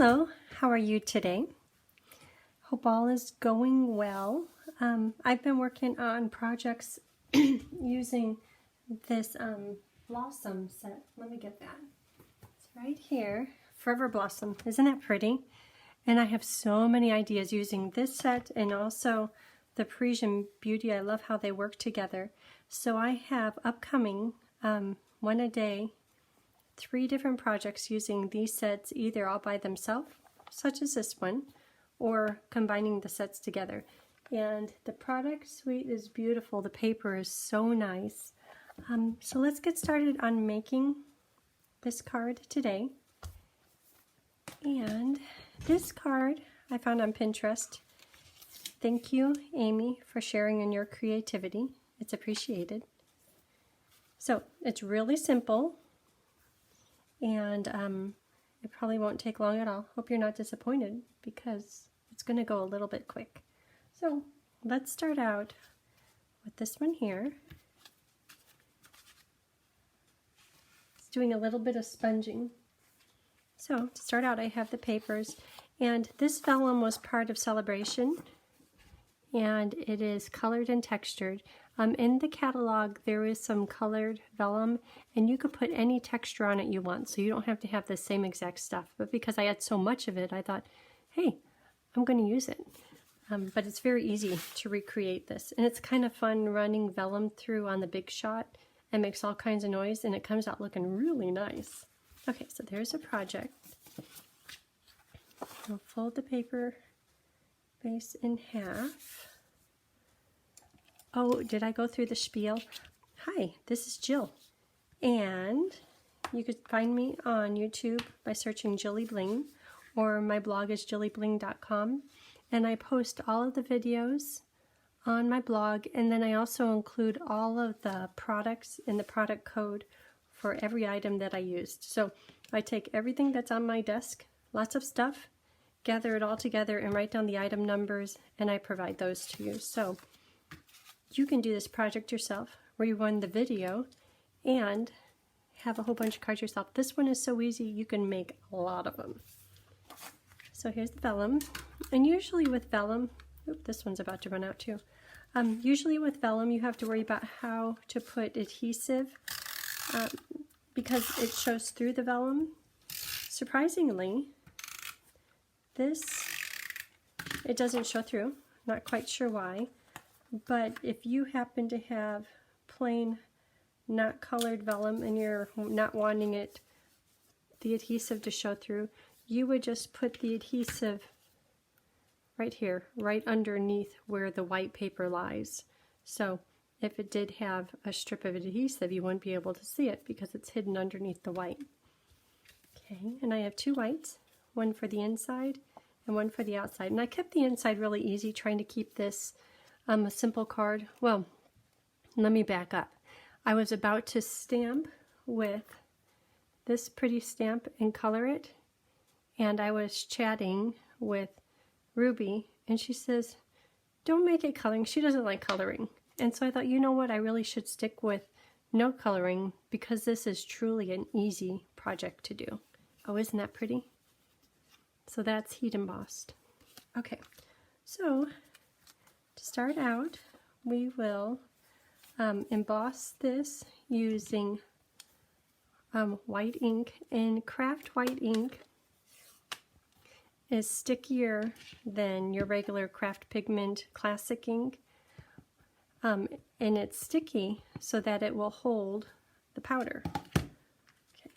Hello, how are you today? Hope all is going well. I've been working on projects using this blossom set. Let me get that. It's right here, Forever Blossom. Isn't that pretty? And I have so many ideas using this set and also the Parisian Beauty. I love how they work together. So I have upcoming, one a day, 3 different projects using these sets either all by themselves, such as this one, or combining the sets together. And the product suite is beautiful. The paper is so nice. So let's get started on making this card today. And this card I found on Pinterest. Thank you, Amy, for sharing in your creativity. It's appreciated. So it's really simple. And it probably won't take long at all. Hope you're not disappointed because it's going to go a little bit quick. So let's start out with this one here. It's doing a little bit of sponging. So to start out, I have the papers, and this vellum was part of Celebration, and it is colored and textured. In the catalog, there is some colored vellum, and you could put any texture on it you want, so you don't have to have the same exact stuff. But because I had so much of it, I thought, hey, I'm going to use it. But it's very easy to recreate this, and it's kind of fun running vellum through on the Big Shot. It makes all kinds of noise, and it comes out looking really nice. Okay, so there's a project. I'll fold the paper base in half. Oh, did I go through the spiel? Hi, this is Jill, and you could find me on YouTube by searching JilliBling, or my blog is JilliBling.com, and I post all of the videos on my blog, and then I also include all of the products and the product code for every item that I used. So I take everything that's on my desk, lots of stuff, gather it all together and write down the item numbers, and I provide those to you. So you can do this project yourself, rerun the video, and have a whole bunch of cards yourself. This one is so easy, you can make a lot of them. So here's the vellum, and usually with vellum, this one's about to run out too. Usually with vellum, you have to worry about how to put adhesive because it shows through the vellum. Surprisingly, it doesn't show through. Not quite sure why. But if you happen to have plain, not colored vellum and you're not wanting the adhesive to show through, you would just put the adhesive right here, right underneath where the white paper lies. So if it did have a strip of adhesive, you wouldn't be able to see it because it's hidden underneath the white. Okay, and I have 2 whites, one for the inside and one for the outside. And I kept the inside really easy, trying to keep this a simple card. Well, let me back up. I was about to stamp with this pretty stamp and color it, and I was chatting with Ruby, and she says, don't make it coloring. She doesn't like coloring. And so I thought, you know what, I really should stick with no coloring because this is truly an easy project to do. Oh, isn't that pretty? So that's heat embossed. Okay, so to start out, we will emboss this using white ink, and craft white ink is stickier than your regular craft pigment classic ink, and it's sticky so that it will hold the powder. Okay.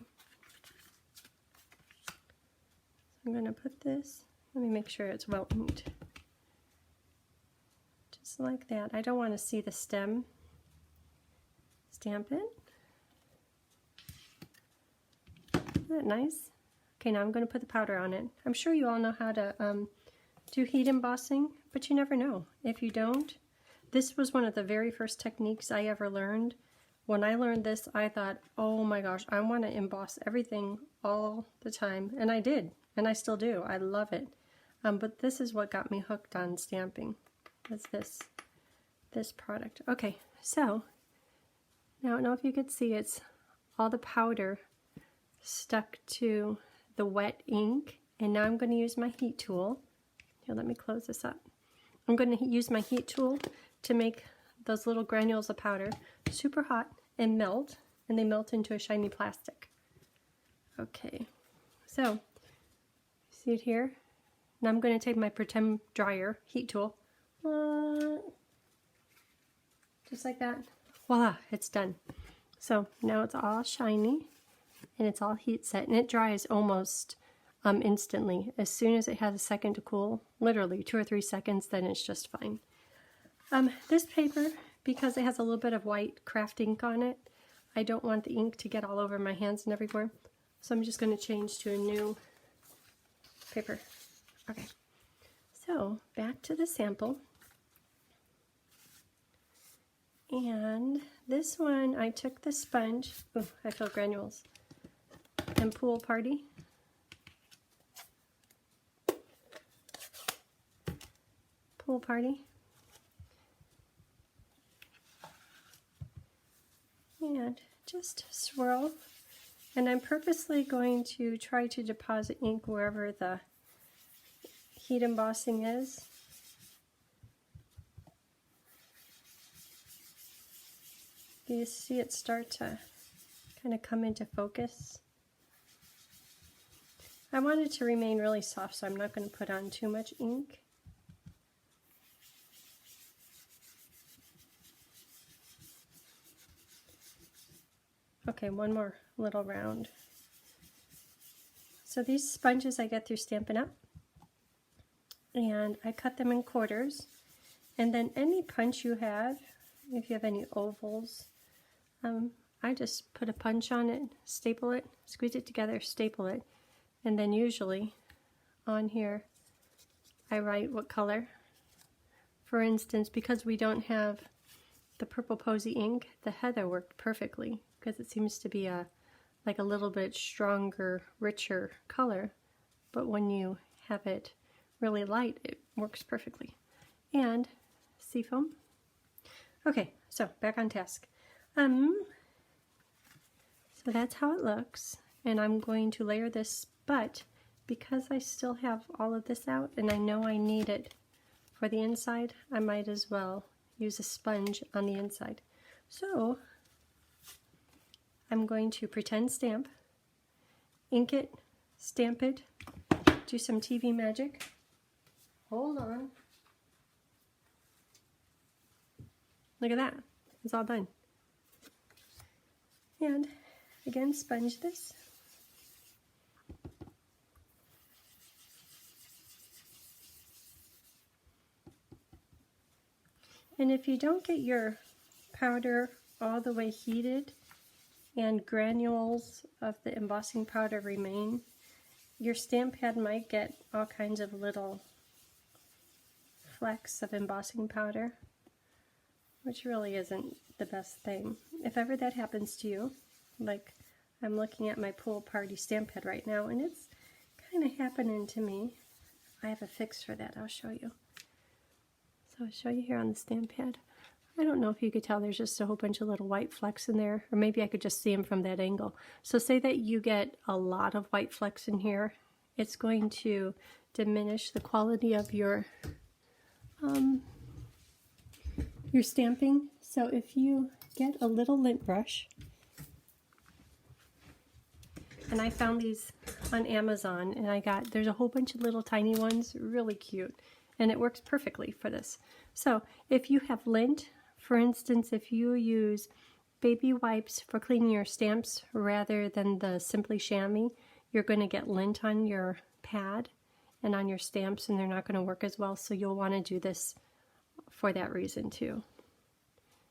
So I'm going to put this, let me make sure it's well inked. Just like that. I don't want to see the stem. Stamp it. Isn't that nice? Okay, now I'm going to put the powder on it. I'm sure you all know how to do heat embossing, but you never know. If you don't, this was one of the very first techniques I ever learned. When I learned this, I thought, oh my gosh, I want to emboss everything all the time. And I did, and I still do. I love it. But this is what got me hooked on stamping. Is this product. Okay, so now I don't know if you could see, it's all the powder stuck to the wet ink, And now I'm going to use my heat tool. Here, let me close this up. I'm going to use my heat tool to make those little granules of powder super hot and melt, and they melt into a shiny plastic. Okay, so see it here? Now I'm going to take my pretend dryer heat tool, just like that. Voila, it's done. So now it's all shiny and it's all heat set, and it dries almost instantly. As soon as it has a second to cool, literally 2 or 3 seconds, then it's just fine. This paper, because it has a little bit of white craft ink on it, I don't want the ink to get all over my hands and everywhere. So I'm just going to change to a new paper. Okay, so back to the sample. And this one, I took the sponge, oh, I feel granules, and Pool Party. Pool Party. And just swirl. And I'm purposely going to try to deposit ink wherever the heat embossing is. You see it start to kind of come into focus. I want it to remain really soft, so I'm not going to put on too much ink. Okay, one more little round. So these sponges I get through Stampin' Up, and I cut them in quarters, and then any punch you have, if you have any ovals, I just put a punch on it, staple it, squeeze it together, staple it, and then usually on here I write what color. For instance, because we don't have the purple posy ink, the heather worked perfectly because it seems to be like a little bit stronger, richer color, but when you have it really light, it works perfectly. And seafoam. Okay, so back on task. So that's how it looks, and I'm going to layer this, but because I still have all of this out and I know I need it for the inside, I might as well use a sponge on the inside. So I'm going to pretend stamp, ink it, stamp it, do some TV magic. Hold on. Look at that. It's all done. And again, sponge this. And if you don't get your powder all the way heated and granules of the embossing powder remain, your stamp pad might get all kinds of little flecks of embossing powder, which really isn't the best thing. If ever that happens to you, like I'm looking at my Pool Party stamp pad right now and it's kind of happening to me, I have a fix for that. I'll show you. So I'll show you here on the stamp pad. I don't know if you could tell, there's just a whole bunch of little white flecks in there, or maybe I could just see them from that angle. So say that you get a lot of white flecks in here, it's going to diminish the quality of your stamping. So if you get a little lint brush, and I found these on Amazon, and there's a whole bunch of little tiny ones, really cute, and it works perfectly for this. So if you have lint, for instance, if you use baby wipes for cleaning your stamps rather than the Simply Chamois, you're going to get lint on your pad and on your stamps, and they're not going to work as well, so you'll want to do this for that reason too.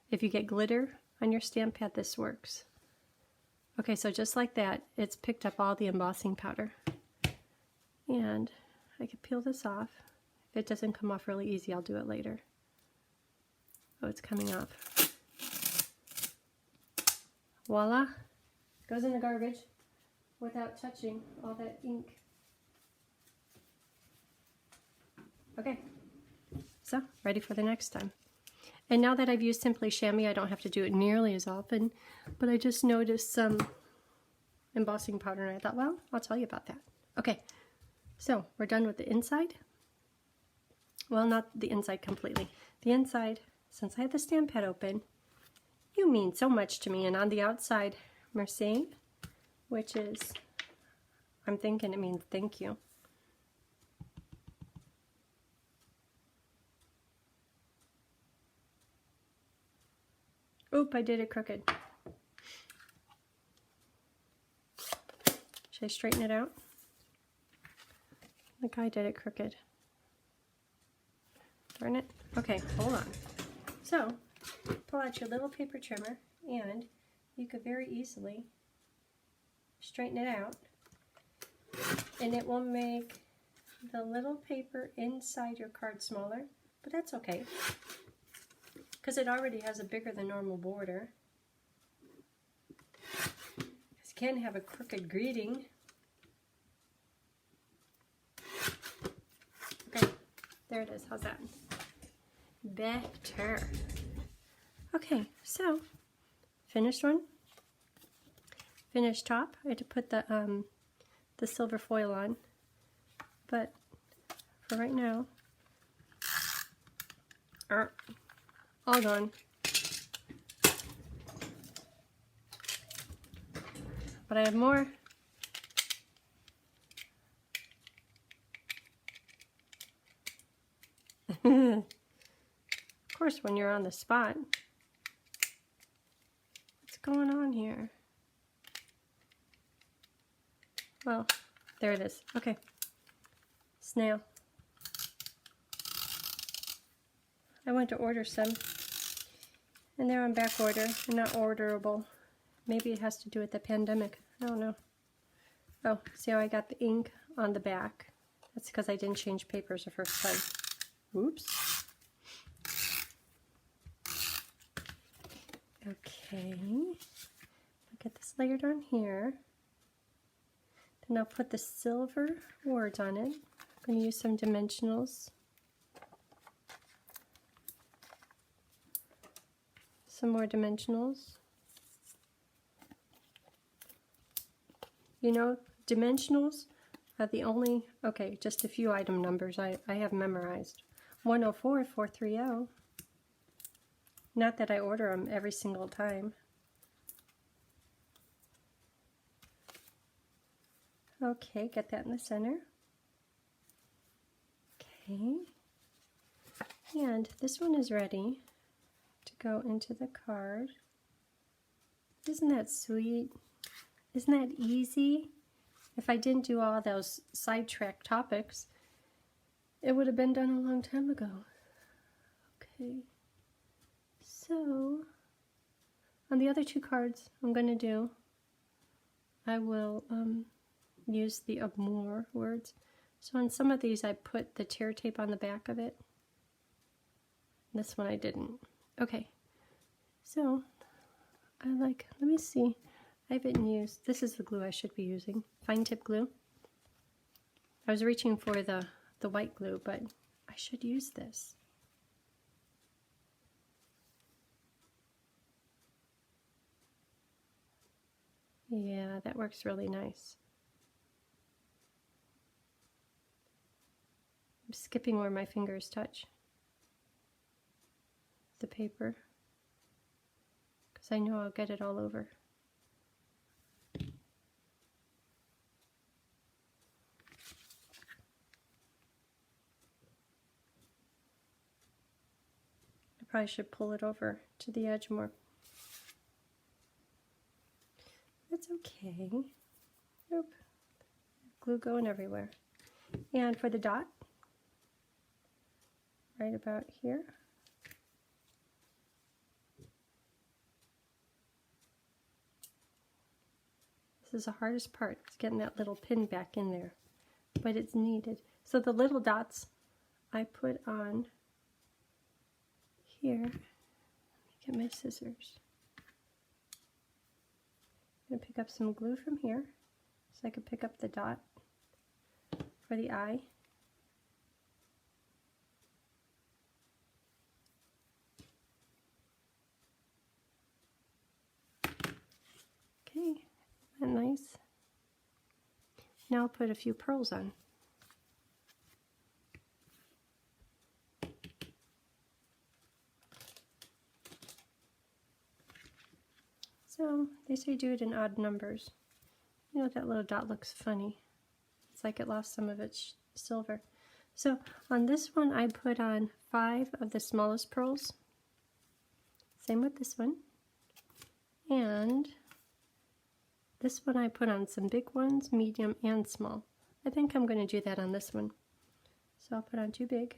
If you get glitter on your stamp pad, this works. Okay, so just like that, it's picked up all the embossing powder. And I can peel this off. If it doesn't come off really easy, I'll do it later. Oh, it's coming off. Voila! Goes in the garbage without touching all that ink. Okay, so ready for the next time. And now that I've used Simply Chamois, I don't have to do it nearly as often, but I just noticed some embossing powder and I thought, well, I'll tell you about that. Okay, So we're done with the inside. Well, not the inside completely. The inside, since I had the stamp pad open, you mean so much to me. And on the outside, merci, which is, I'm thinking it means thank you. Oop, I did it crooked. Should I straighten it out? Like I did it crooked. Darn it. Okay, hold on. So, pull out your little paper trimmer and you could very easily straighten it out, and it will make the little paper inside your card smaller, but that's okay because it already has a bigger than normal border. Because you can have a crooked greeting. Okay, there it is. How's that? Better. Okay, so finished one. Finished top. I had to put the silver foil on, but for right now, all gone. But I have more. Of course, when you're on the spot, what's going on here? Well, there it is. Okay. Snail. I went to order some, and they're on back order and not orderable. Maybe it has to do with the pandemic. I don't know. Oh, see how I got the ink on the back? That's because I didn't change papers the first time. Oops. Okay. I'll get this layered on here. Then I'll put the silver words on it. I'm going to use some dimensionals. Some more dimensionals. You know, dimensionals are the only, okay, just a few item numbers I have memorized. 104, 430. Not that I order them every single time. Okay, get that in the center. Okay. And this one is ready to go into the card. Isn't that sweet? Isn't that easy? If I didn't do all those sidetrack topics, it would have been done a long time ago. Okay. So, on the other two cards I'm going to do, I will use the amour words. So on some of these I put the tear tape on the back of it. This one I didn't. Okay. So, let me see. I haven't used, this is the glue I should be using. Fine tip glue. I was reaching for the white glue, but I should use this. Yeah, that works really nice. I'm skipping where my fingers touch the paper because I know I'll get it all over. I probably should pull it over to the edge more. That's okay. Nope. Glue going everywhere. And for the dot, right about here. This is the hardest part. It's getting that little pin back in there, but it's needed. So the little dots I put on here. Let me get my scissors. I'm going to pick up some glue from here so I can pick up the dot for the eye. Okay, isn't that nice? Now I'll put a few pearls on. No, they say do it in odd numbers. You know, that little dot looks funny. It's like it lost some of its silver. So on this one, I put on 5 of the smallest pearls. Same with this one. And this one I put on some big ones, medium, and small. I think I'm going to do that on this one. So I'll put on 2 big.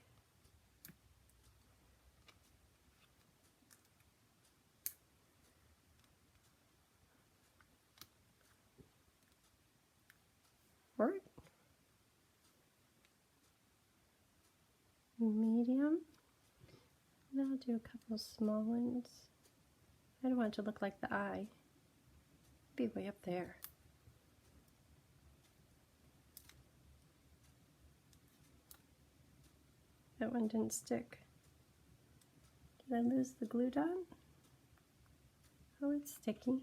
Or medium. And I'll do a couple small ones. I don't want it to look like the eye. Be way up there. That one didn't stick. Did I lose the glue dot? Oh, it's sticky.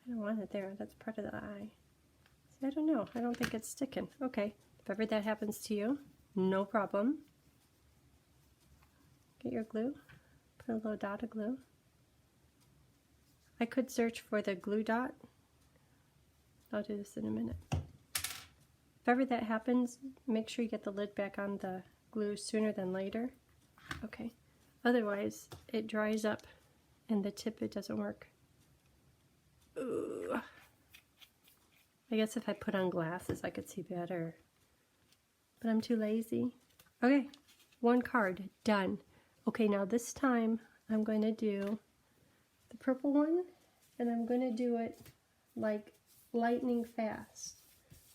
I don't want it there. That's part of the eye. See, I don't know. I don't think it's sticking. Okay. If ever that happens to you, no problem. Get your glue. Put a little dot of glue. I could search for the glue dot. I'll do this in a minute. If ever that happens, make sure you get the lid back on the glue sooner than later. Okay. Otherwise, it dries up and the tip, it doesn't work. Ooh. I guess if I put on glasses, I could see better. But I'm too lazy. Okay, 1 card, done. Okay, now this time I'm going to do the purple one, and I'm going to do it like lightning fast.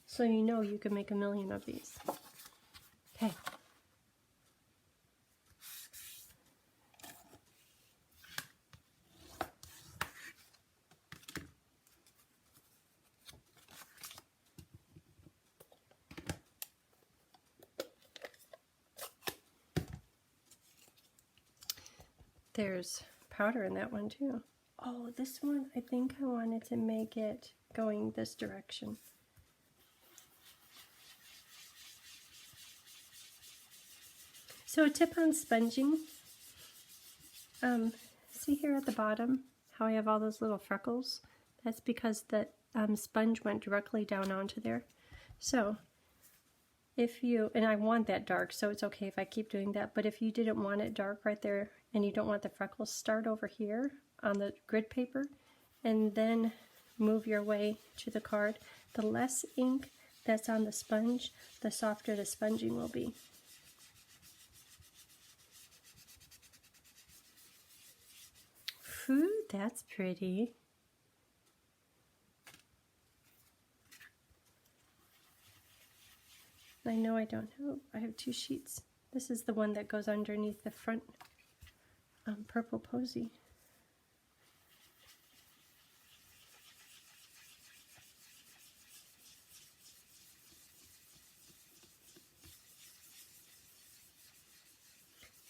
So you know you can make a million of these. Okay. There's powder in that one too. Oh, this one, I think I wanted to make it going this direction. So a tip on sponging. See here at the bottom how I have all those little freckles? That's because the sponge went directly down onto there. So if you, and I want that dark, so it's okay if I keep doing that, but if you didn't want it dark right there and you don't want the freckles, start over here on the grid paper and then move your way to the card. The less ink that's on the sponge, the softer the sponging will be. Ooh, that's pretty. I know I don't have, I have 2 sheets. This is the one that goes underneath the front purple posy.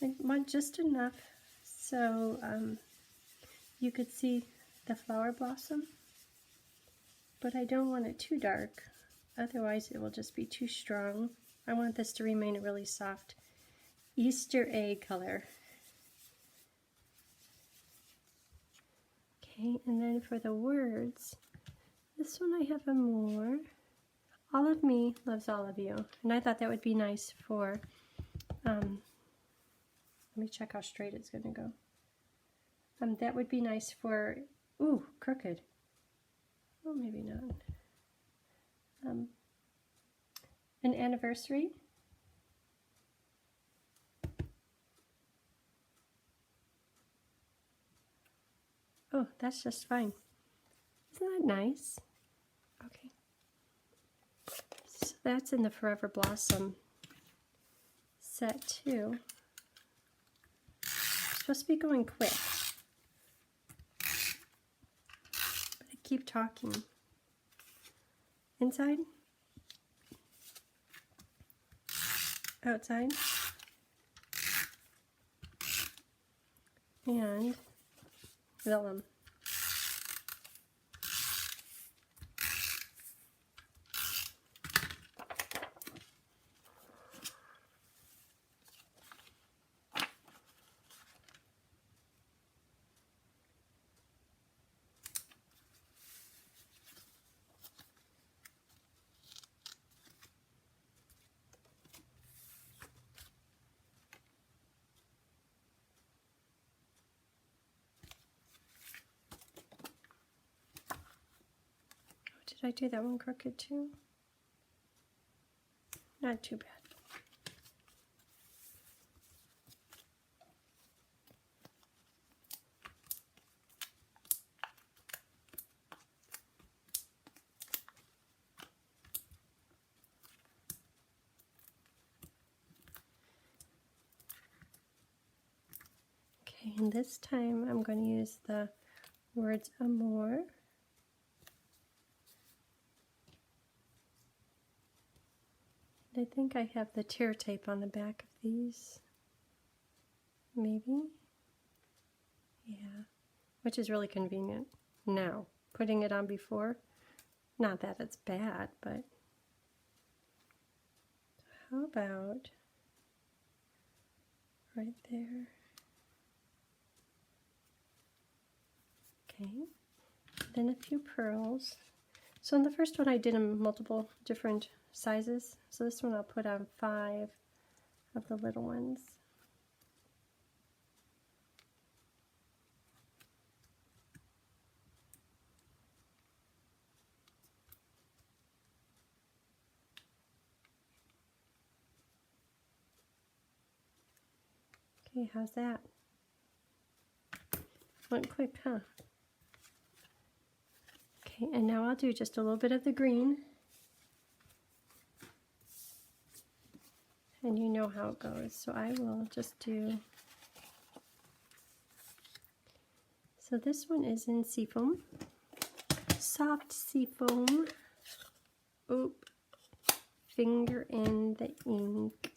I want just enough so you could see the flower blossom, but I don't want it too dark. Otherwise it will just be too strong. I want this to remain a really soft Easter egg color. Okay, and then for the words, this one I have a more. All of me loves all of you. And I thought that would be nice for, let me check how straight it's going to go. That would be nice for, ooh, crooked. Oh, maybe not. An anniversary. Oh, that's just fine. Isn't that nice? Okay. So that's in the Forever Blossom set too. It's supposed to be going quick. But I keep talking. Inside. Outside. And vellum. Did I do that one crooked too? Not too bad. Okay, and this time I'm going to use the words amour. I think I have the tear tape on the back of these. Maybe? Yeah, which is really convenient now. Putting it on before, not that it's bad, but how about right there? Okay, then a few pearls. So in the first one I did in multiple different sizes. So this one I'll put on 5 of the little ones. Okay, how's that? Went quick, huh? Okay, and now I'll do just a little bit of the green. And you know how it goes, so I will just do... So this one is in seafoam. Soft seafoam. Oop. Finger in the ink.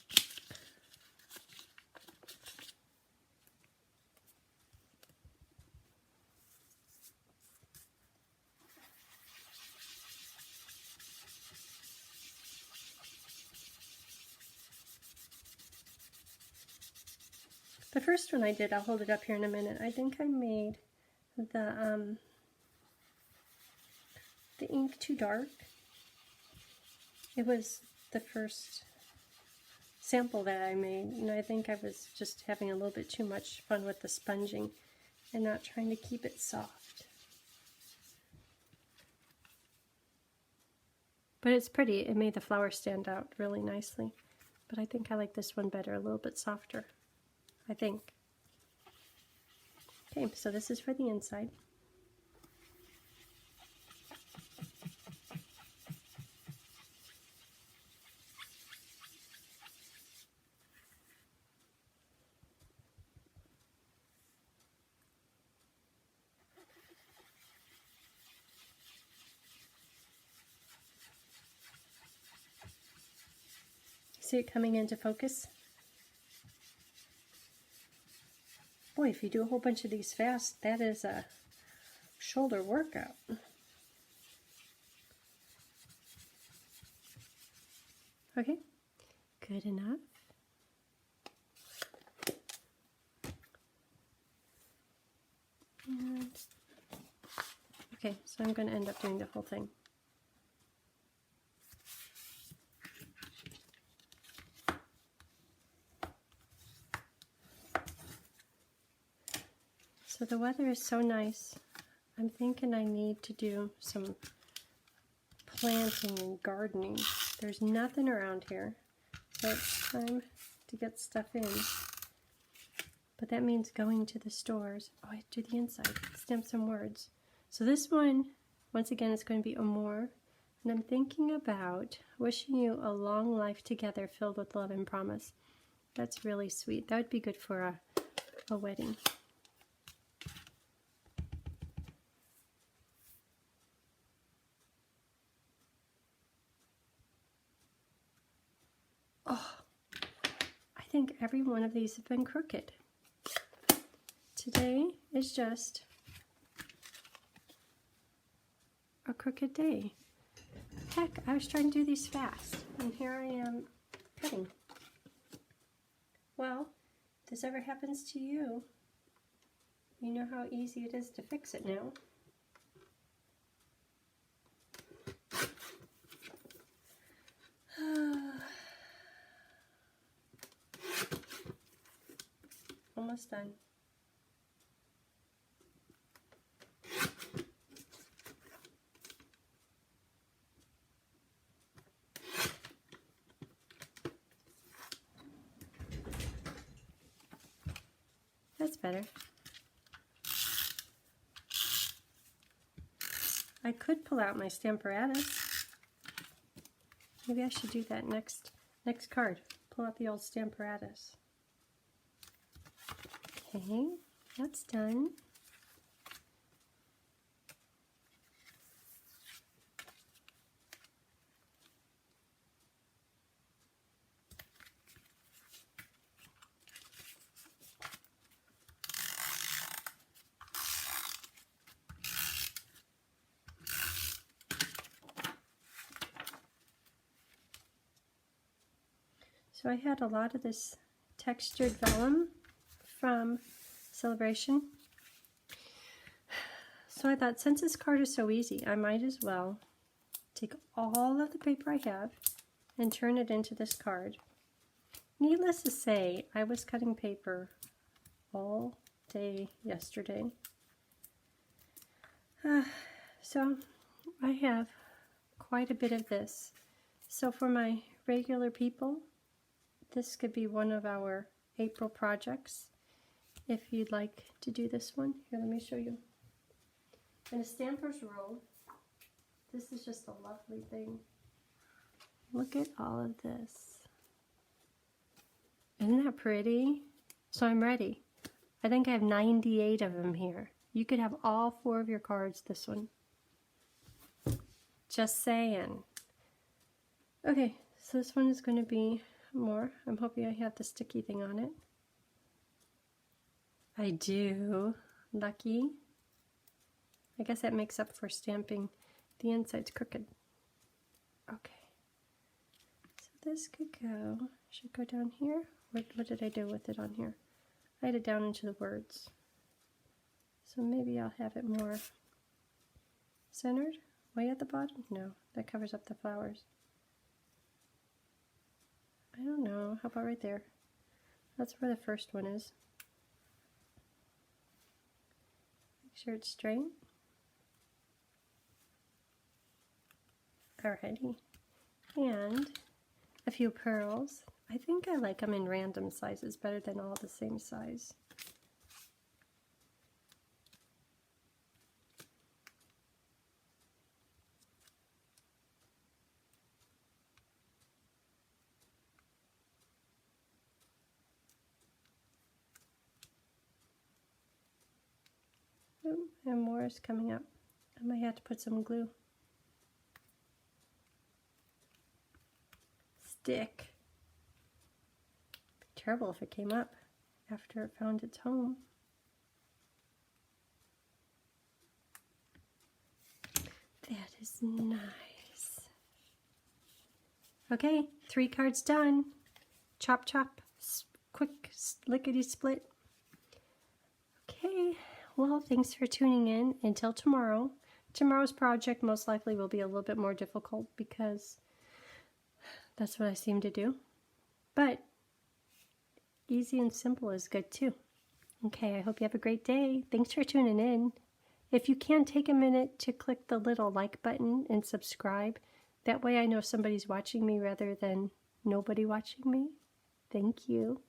The first one I did, I'll hold it up here in a minute. I think I made the ink too dark. It was the first sample that I made, and I think I was just having a little bit too much fun with the sponging and not trying to keep it soft. But it's pretty. It made the flower stand out really nicely. But I think I like this one better, a little bit softer, I think. Okay, so this is for the inside. See it coming into focus? Boy, if you do a whole bunch of these fast, that is a shoulder workout. Okay, good enough. And, okay, so I'm going to end up doing the whole thing. So the weather is so nice. I'm thinking I need to do some planting and gardening. There's nothing around here, so it's time to get stuff in. But that means going to the stores. Oh, I have to do the inside. Stamp some words. So this one, once again, is going to be amour. And I'm thinking about wishing you a long life together filled with love and promise. That's really sweet. That would be good for a wedding. Oh, I think every one of these have been crooked. Today is just a crooked day. Heck, I was trying to do these fast, and here I am cutting. Well, if this ever happens to you, you know how easy it is to fix it now. Almost done. That's better. I could pull out my Stamparatus. Maybe I should do that next card. Pull out the old Stamparatus. Okay, that's done. So I had a lot of this textured vellum from Celebration. So I thought, since this card is so easy, I might as well take all of the paper I have and turn it into this card. Needless to say, I was cutting paper all day yesterday. So I have quite a bit of this. So for my regular people, this could be one of our April projects. If you'd like to do this one, here, let me show you. In a stamper's roll, this is just a lovely thing. Look at all of this. Isn't that pretty? So I'm ready. I think I have 98 of them here. You could have all 4 of your cards this one. Just saying. Okay, so this one is going to be more. I'm hoping I have the sticky thing on it. I do. Lucky. I guess that makes up for stamping the inside's crooked. Okay. So this could go, should go down here. What did I do with it on here? I had it down into the words. So maybe I'll have it more centered. Way at the bottom? No, that covers up the flowers. I don't know. How about right there? That's where the first one is. Make sure it's straight. Alrighty. And a few pearls. I think I like them in random sizes better than all the same size. And more is coming up. I might have to put some glue. Stick. Be terrible if it came up after it found its home. That is nice. Okay, 3 cards done. Chop chop. Quick lickety split. Okay. Well, thanks for tuning in. Until tomorrow. Tomorrow's project most likely will be a little bit more difficult because that's what I seem to do. But easy and simple is good too. Okay, I hope you have a great day. Thanks for tuning in. If you can, take a minute to click the little like button and subscribe. That way I know somebody's watching me rather than nobody watching me. Thank you.